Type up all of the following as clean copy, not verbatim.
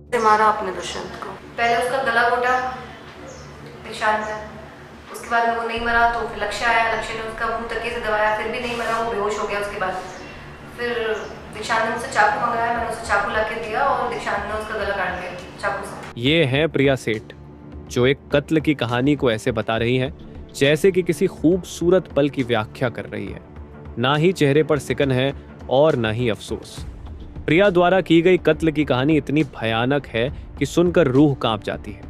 से मारा आपने दुष्यंत को? पहले उसका गला घोटा निशान से, उसके बाद वो नहीं मरा तो फिर लक्ष्य आया, लक्ष्य ने उसका मुंह तकिए से दबाया, फिर भी नहीं मरा, वो बेहोश हो गया। उसके बाद फिर दीक्षांत ने मुझसे चाकू मंगाया, मैंने उसे चाकू ला के दिया और दीक्षांत ने उसका गला काट दिया चाकू से। ये है प्रिया सेठ, जो एक कत्ल की कहानी को ऐसे बता रही है जैसे कि किसी खूबसूरत पल की व्याख्या कर रही है। ना ही चेहरे पर सिकन है और ना ही अफसोस। प्रिया द्वारा की गई कत्ल की कहानी इतनी भयानक है कि सुनकर रूह कांप जाती है।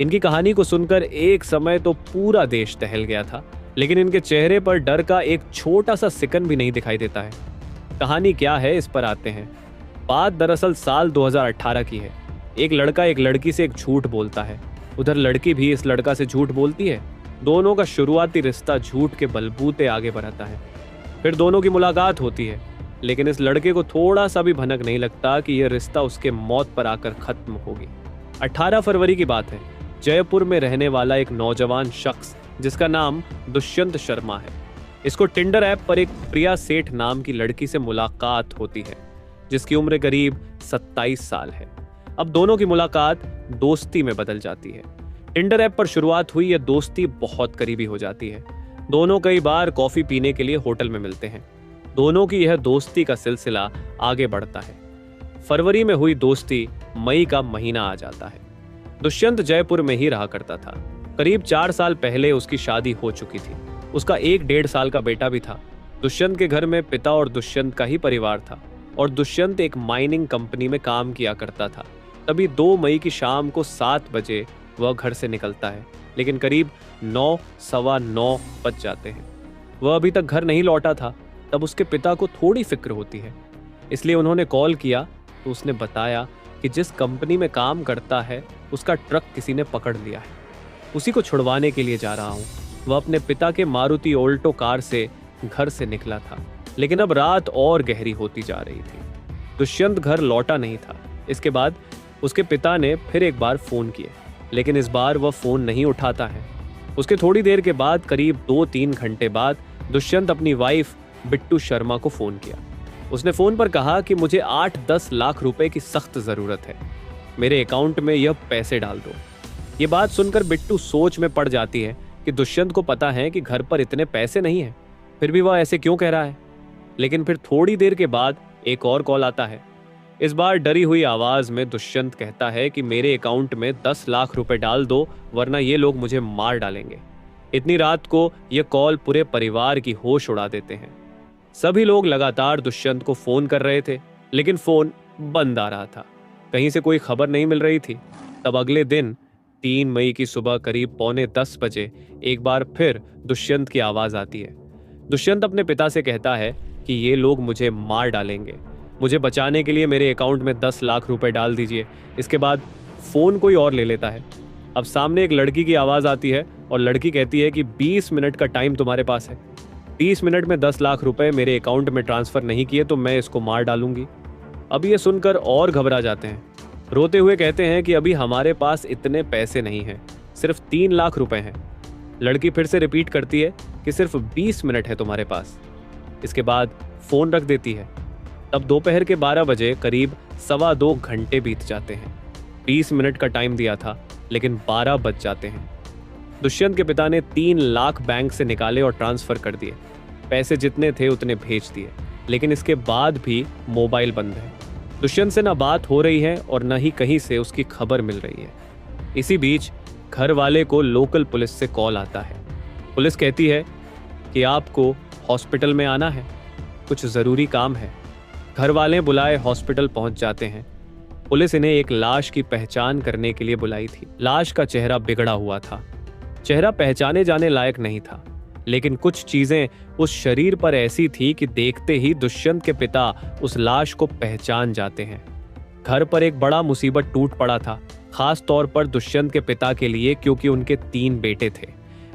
इनकी कहानी को सुनकर एक समय तो पूरा देश टहल गया था, लेकिन इनके चेहरे पर डर का एक छोटा सा सिकन भी नहीं दिखाई देता है। कहानी क्या है, इस पर आते हैं। बात दरअसल साल 2018 की है। एक लड़का एक लड़की से एक झूठ बोलता है, उधर लड़की भी इस लड़का से झूठ बोलती है। दोनों का शुरुआती रिश्ता झूठ के बलबूते आगे बढ़ता है। फिर दोनों की मुलाकात होती है, लेकिन इस लड़के को थोड़ा सा भी भनक नहीं लगता कि यह रिश्ता उसके मौत पर आकर खत्म होगी। 18 फरवरी की बात है। जयपुर में रहने वाला एक नौजवान शख्स जिसका नाम दुष्यंत शर्मा है, इसको टिंडर ऐप पर एक प्रिया सेठ नाम की लड़की से मुलाकात होती है, जिसकी उम्र करीब 27 साल है। अब दोनों की मुलाकात दोस्ती में बदल जाती है। टिंडर ऐप पर शुरुआत हुई यह दोस्ती बहुत करीबी हो जाती है। दोनों कई बार कॉफी पीने के लिए होटल में मिलते हैं। दोनों की यह दोस्ती का सिलसिला आगे बढ़ता है। फरवरी में हुई दोस्ती मई का महीना आ जाता है। दुष्यंत जयपुर में ही रहा करता था। करीब 4 साल पहले उसकी शादी हो चुकी थी। उसका 1-1.5 साल का बेटा भी था। दुष्यंत के घर में पिता और दुष्यंत का ही परिवार था और दुष्यंत एक माइनिंग कंपनी में काम किया करता था। तभी 2 मई की शाम को 7 बजे वह घर से निकलता है, लेकिन करीब 9, सवा 9 बज जाते हैं। वह अभी तक घर नहीं लौटा था। तब उसके पिता को थोड़ी फिक्र होती है, इसलिए उन्होंने कॉल किया तो उसने बताया कि जिस कंपनी में काम करता है उसका ट्रक किसी ने पकड़ लिया है। उसी को छुड़वाने के लिए जा रहा हूँ। वह अपने पिता के मारुति ऑल्टो कार से घर से निकला था, लेकिन अब रात और गहरी होती जा रही थी। दुष्यंत घर लौटा नहीं था। इसके बाद उसके पिता ने फिर एक बार फोन किए, लेकिन इस बार वह फोन नहीं उठाता है। उसके थोड़ी देर के बाद, करीब 2-3 घंटे बाद, दुष्यंत अपनी वाइफ बिट्टू शर्मा को फोन किया। उसने फोन पर कहा कि मुझे 8-10 लाख रुपए की सख्त जरूरत है, मेरे अकाउंट में यह पैसे डाल दो। ये बात सुनकर बिट्टू सोच में पड़ जाती है कि दुष्यंत को पता है कि घर पर इतने पैसे नहीं है, फिर भी वह ऐसे क्यों कह रहा है। लेकिन फिर थोड़ी देर के बाद एक और कॉल आता है। इस बार डरी हुई आवाज में दुष्यंत कहता है कि मेरे अकाउंट में 10 लाख रुपए डाल दो, वरना ये लोग मुझे मार डालेंगे। इतनी रात को यह कॉल पूरे परिवार की होश उड़ा देते हैं। सभी लोग लगातार दुष्यंत को फोन कर रहे थे, लेकिन फोन बंद आ रहा था। कहीं से कोई खबर नहीं मिल रही थी। तब अगले दिन 3 मई की सुबह करीब 9:45 बजे एक बार फिर दुष्यंत की आवाज आती है। दुष्यंत अपने पिता से कहता है कि ये लोग मुझे मार डालेंगे, मुझे बचाने के लिए मेरे अकाउंट में 10 लाख रुपए डाल दीजिए। इसके बाद फोन कोई और ले लेता है। अब सामने एक लड़की की आवाज आती है और लड़की कहती है कि 20 मिनट का टाइम तुम्हारे पास है। 30 मिनट में 10 लाख रुपए मेरे अकाउंट में ट्रांसफर नहीं किए तो मैं इसको मार डालूंगी। अब ये सुनकर और घबरा जाते हैं। रोते हुए कहते हैं कि अभी हमारे पास इतने पैसे नहीं हैं, सिर्फ 3 लाख रुपए हैं। लड़की फिर से रिपीट करती है कि सिर्फ 20 मिनट है तुम्हारे पास। इसके बाद फोन रख देती है। तब दोपहर के 12 बजे करीब 2.25 घंटे बीत जाते हैं। 20 मिनट का टाइम दिया था, लेकिन 12 बज जाते हैं। दुष्यंत के पिता ने 3 लाख बैंक से निकाले और ट्रांसफर कर दिए। पैसे जितने थे उतने भेज दिए, लेकिन इसके बाद भी मोबाइल बंद है। दुष्यंत से ना बात हो रही है और न ही कहीं से उसकी खबर मिल रही है। इसी बीच घर वाले को लोकल पुलिस से कॉल आता है। पुलिस कहती है कि आपको हॉस्पिटल में आना है, कुछ ज़रूरी काम है। घर वाले बुलाए हॉस्पिटल पहुंच जाते हैं। पुलिस इन्हें एक लाश की पहचान करने के लिए बुलाई थी। लाश का चेहरा बिगड़ा हुआ था। चेहरा पहचाने जाने लायक नहीं था, लेकिन कुछ चीजें उस शरीर पर ऐसी थी कि देखते ही दुष्यंत के पिता उस लाश को पहचान जाते हैं। घर पर एक बड़ा मुसीबत टूट पड़ा था, खास तौर पर दुष्यंत के पिता के लिए, क्योंकि उनके 3 बेटे थे,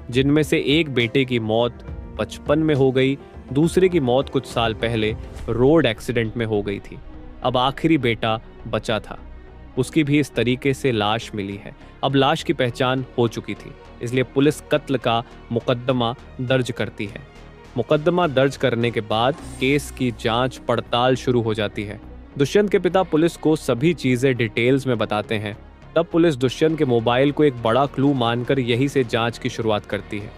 जिनमें से एक बेटे की मौत बचपन में हो गई, दूसरे की मौत कुछ साल पहले रोड एक्सीडेंट में हो गई थी। अब आखिरी बेटा बचा था, उसकी भी इस तरीके से लाश मिली है। अब लाश की पहचान हो चुकी थी, इसलिए पुलिस कत्ल का मुकदमा दर्ज करती है। मुकदमा दर्ज करने के बाद केस की जांच पड़ताल शुरू हो जाती है। दुष्यंत के पिता पुलिस को सभी चीजें डिटेल्स में बताते हैं। तब पुलिस दुष्यंत के मोबाइल को एक बड़ा क्लू मानकर यहीं से जांच की शुरुआत करती है।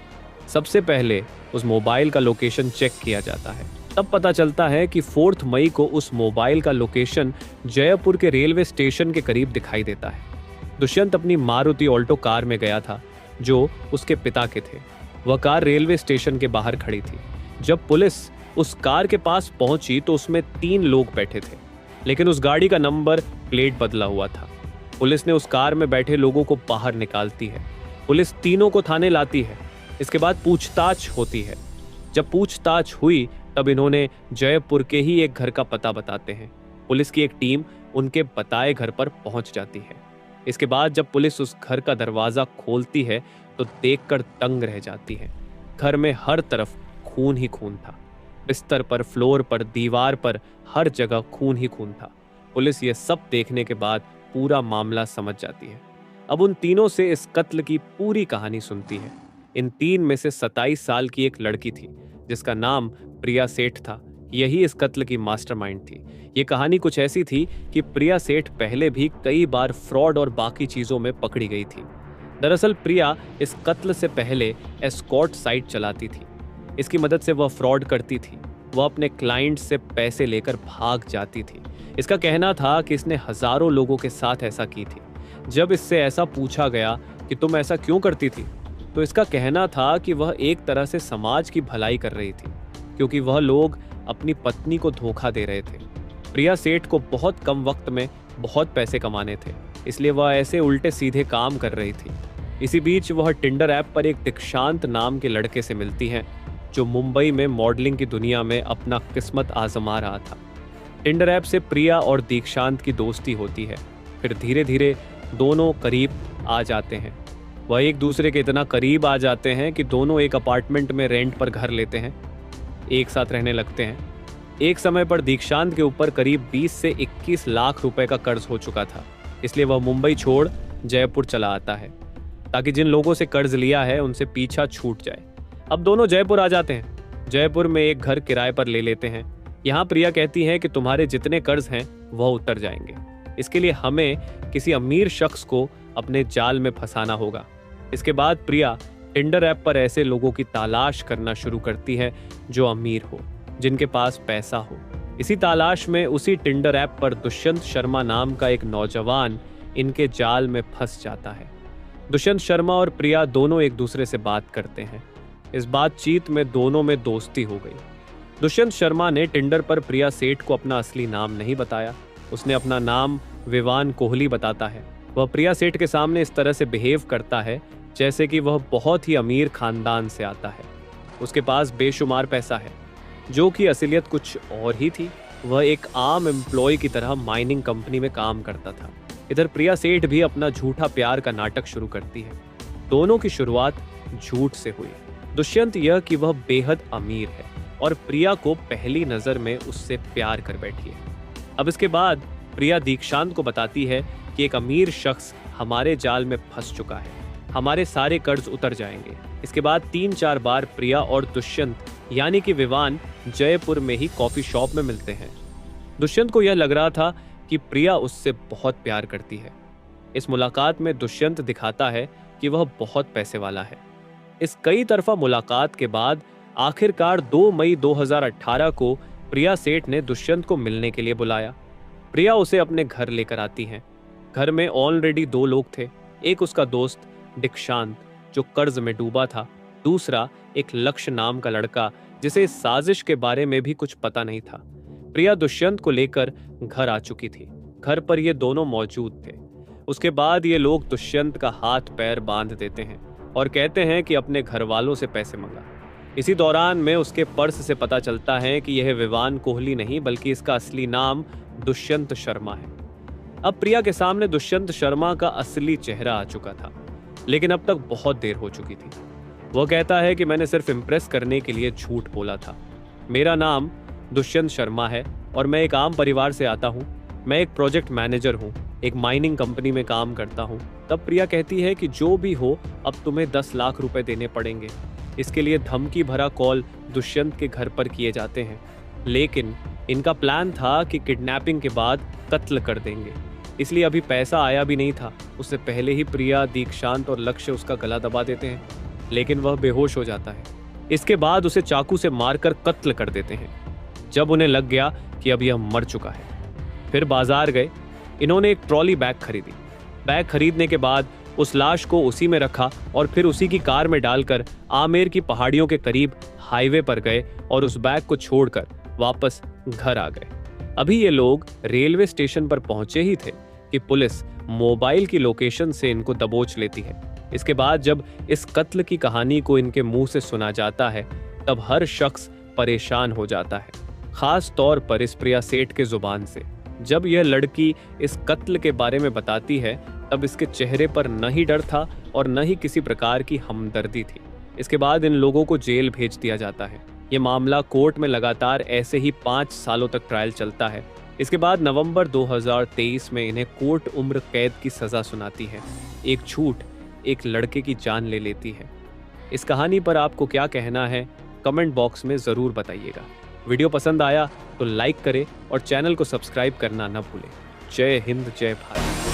सबसे पहले उस मोबाइल का लोकेशन चेक किया जाता है। तब पता चलता है कि 4 मई को उस मोबाइल का लोकेशन जयपुर के रेलवे स्टेशन के करीब दिखाई देता है। दुष्यंत अपनी मारुति ऑल्टो कार में गया था जो उसके पिता के थे। वह कार रेलवे स्टेशन के बाहर खड़ी थी। जब पुलिस उस कार के पास पहुंची तो उसमें 3 लोग बैठे थे, लेकिन उस गाड़ी का नंबर प्लेट बदला हुआ था। पुलिस ने उस कार में बैठे लोगों को बाहर निकालती है। पुलिस तीनों को थाने लाती है। इसके बाद पूछताछ होती है। जब पूछताछ हुई तब इन्होंने जयपुर के ही एक घर का पता बताते हैं। पुलिस की एक टीम उनके बताए घर पर पहुंच जाती है। इसके बाद जब पुलिस उस घर का दरवाजा खोलती है तो देखकर तंग रह जाती है। घर में हर तरफ खून ही खून था। बिस्तर पर, फ्लोर पर, दीवार पर, हर जगह खून ही खून था। पुलिस ये सब देखने के बाद पूरा मामला समझ जाती है। अब उन तीनों से इस कत्ल की पूरी कहानी सुनती है। इन 3 में से 27 साल की एक लड़की थी जिसका नाम प्रिया सेठ था। यही इस कत्ल की मास्टरमाइंड थी। ये कहानी कुछ ऐसी थी कि प्रिया सेठ पहले भी कई बार फ्रॉड और बाकी चीजों में पकड़ी गई थी। दरअसल प्रिया इस कत्ल से पहले एस्कॉर्ट साइट चलाती थी। इसकी मदद से वह फ्रॉड करती थी। वह अपने क्लाइंट से पैसे लेकर भाग जाती थी। इसका कहना था कि इसने हजारों लोगों के साथ ऐसा की थी। जब इससे ऐसा पूछा गया कि तुम ऐसा क्यों करती थी, तो इसका कहना था कि वह एक तरह से समाज की भलाई कर रही थी, क्योंकि वह लोग अपनी पत्नी को धोखा दे रहे थे। प्रिया सेठ को बहुत कम वक्त में बहुत पैसे कमाने थे, इसलिए वह ऐसे उल्टे सीधे काम कर रही थी। इसी बीच वह टिंडर ऐप पर एक दीक्षांत नाम के लड़के से मिलती हैं जो मुंबई में मॉडलिंग की दुनिया में अपना किस्मत आजमा रहा था। टिंडर ऐप से प्रिया और दीक्षांत की दोस्ती होती है। फिर धीरे धीरे दोनों करीब आ जाते हैं। वह एक दूसरे के इतना करीब आ जाते हैं कि दोनों एक अपार्टमेंट में रेंट पर घर लेते हैं, एक साथ रहने लगते हैं। एक समय पर दीक्षांत के ऊपर करीब 20 से 21 लाख रुपए का कर्ज हो चुका था, इसलिए वह मुंबई छोड़ जयपुर चला आता है ताकि जिन लोगों से कर्ज लिया है उनसे पीछा छूट जाए। अब दोनों जयपुर आ जाते हैं। जयपुर में एक घर किराए पर ले लेते हैं। यहाँ प्रिया कहती है कि तुम्हारे जितने कर्ज हैं वह उतर जाएंगे। इसके लिए हमें किसी अमीर शख्स को अपने जाल में फंसाना होगा। इसके बाद प्रिया टिंडर ऐप पर ऐसे लोगों की तलाश करना शुरू करती है जो अमीर हो, जिनके पास पैसा हो। इसी तलाश में उसी टिंडर ऐप पर दुष्यंत शर्मा नाम का एक नौजवान इनके जाल में फंस जाता है। दुष्यंत शर्मा और प्रिया दोनों एक दूसरे से बात करते हैं। इस बातचीत में दोनों में दोस्ती हो गई। दुष्यंत शर्मा ने टिंडर पर प्रिया सेठ को अपना असली नाम नहीं बताया। उसने अपना नाम विवान कोहली बताता है। वह प्रिया सेठ के सामने इस तरह से बिहेव करता है जैसे कि वह बहुत ही अमीर खानदान से आता है। उसके पास बेशुमार पैसा है, जो कि असलियत कुछ और ही थी। वह एक आम एम्प्लॉय की तरह माइनिंग कंपनी में काम करता था। इधर प्रिया सेठ भी अपना झूठा प्यार का नाटक शुरू करती है। दोनों की शुरुआत झूठ से हुई। दुष्यंत यह कि वह बेहद अमीर है और प्रिया को पहली नजर में उससे प्यार कर बैठी है। अब इसके बाद प्रिया दीक्षांत को बताती है कि एक अमीर शख्स हमारे जाल में फंस चुका है, हमारे सारे कर्ज उतर जाएंगे। इसके बाद 3-4 बार प्रिया और दुष्यंत यानी कि विवान जयपुर में ही कॉफी शॉप में मिलते हैं। दुष्यंत को यह लग रहा था कि प्रिया उससे बहुत प्यार करती है। इस मुलाकात में दुष्यंत दिखाता है कि वह बहुत पैसे वाला है। इस कई तरफा मुलाकात के बाद आखिरकार 2 मई 2018 को प्रिया सेठ ने दुष्यंत को मिलने के लिए बुलाया। प्रिया उसे अपने घर लेकर आती हैं। घर में ऑलरेडी 2 लोग थे। एक उसका दोस्त दीक्षांत जो कर्ज में डूबा था, दूसरा एक लक्ष्य नाम का लड़का जिसे इस साजिश के बारे में भी कुछ पता नहीं था। प्रिया दुष्यंत को लेकर घर आ चुकी थी। घर पर ये दोनों मौजूद थे। उसके बाद ये लोग दुष्यंत का हाथ पैर बांध देते हैं और कहते हैं कि अपने घर वालों से पैसे मंगा। इसी दौरान में उसके पर्स से पता चलता है कि यह विवान कोहली नहीं बल्कि इसका असली नाम दुष्यंत शर्मा है। अब प्रिया के सामने दुष्यंत शर्मा का असली चेहरा आ चुका था, लेकिन अब तक बहुत देर हो चुकी थी। वह कहता है कि मैंने सिर्फ इम्प्रेस करने के लिए झूठ बोला था। मेरा नाम दुष्यंत शर्मा है और मैं एक आम परिवार से आता हूँ। मैं एक प्रोजेक्ट मैनेजर हूँ, एक माइनिंग कंपनी में काम करता हूँ। तब प्रिया कहती है कि जो भी हो अब तुम्हें 10 लाख रुपए देने पड़ेंगे। इसके लिए धमकी भरा कॉल दुष्यंत के घर पर किए जाते हैं, लेकिन इनका प्लान था कि किडनैपिंग के बाद कत्ल कर देंगे, इसलिए अभी पैसा आया भी नहीं था। उससे पहले ही प्रिया, दीक्षांत और लक्ष्य उसका गला दबा देते हैं, लेकिन वह बेहोश हो जाता है। इसके बाद उसे चाकू से मारकर कत्ल कर देते हैं। जब उन्हें लग गया कि अब यह मर चुका है, फिर बाजार गए। इन्होंने एक ट्रॉली बैग खरीदी। बैग खरीदने के बाद उस लाश को उसी में रखा और फिर उसी की कार में डालकर आमेर की पहाड़ियों के करीब हाईवे पर गए और उस बैग को छोड़कर वापस घर आ गए। अभी ये लोग रेलवे स्टेशन पर पहुंचे ही थे कि पुलिस मोबाइल की लोकेशन से इनको दबोच लेती है। इसके बाद जब इस कत्ल की कहानी को इनके मुंह से सुना जाता है, तब हर शख्स परेशान हो जाता है, खास तौर पर इस प्रिया सेठ के जुबान से। जब यह लड़की इस कत्ल के बारे में बताती है, तब इसके चेहरे पर न ही डर था और न ही किसी प्रकार की हमदर्दी थी। इसके बाद इन लोगों को जेल भेज दिया जाता है। ये मामला कोर्ट में लगातार ऐसे ही 5 सालों तक ट्रायल चलता है। इसके बाद नवंबर 2023 में इन्हें कोर्ट उम्र कैद की सजा सुनाती है। एक झूठ एक लड़के की जान ले लेती है। इस कहानी पर आपको क्या कहना है, कमेंट बॉक्स में ज़रूर बताइएगा। वीडियो पसंद आया तो लाइक करें और चैनल को सब्सक्राइब करना न भूलें। जय हिंद, जय भारत।